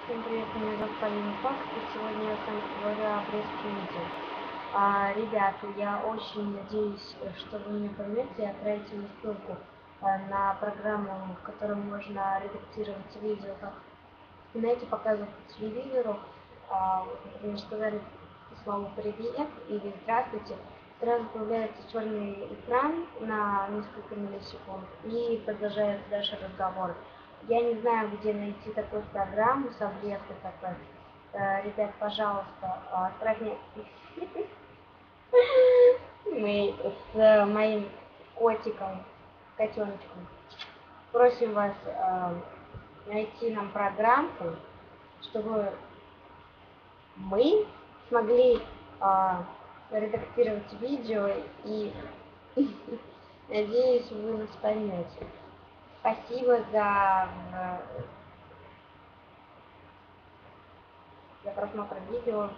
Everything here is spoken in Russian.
Всем привет, меня зовут Полина Факт, и сегодня я с вами поговорю о обрезке видео. Ребята, я очень надеюсь, что вы меня поймете и отправите мне ссылку на программу, в которой можно редактировать видео, как, знаете, показывать по телевизору. Например, сказали слово «привет» или «здравствуйте», сразу появляется черный экран на несколько миллисекунд и продолжается дальше разговор. Я не знаю, где найти такую программу с обрезкой такой. Ребят, пожалуйста, отправь мне мы с моим котеночком. Просим вас найти нам программку, чтобы мы смогли редактировать видео, и надеюсь, вы нас поймете. Спасибо за просмотр видео.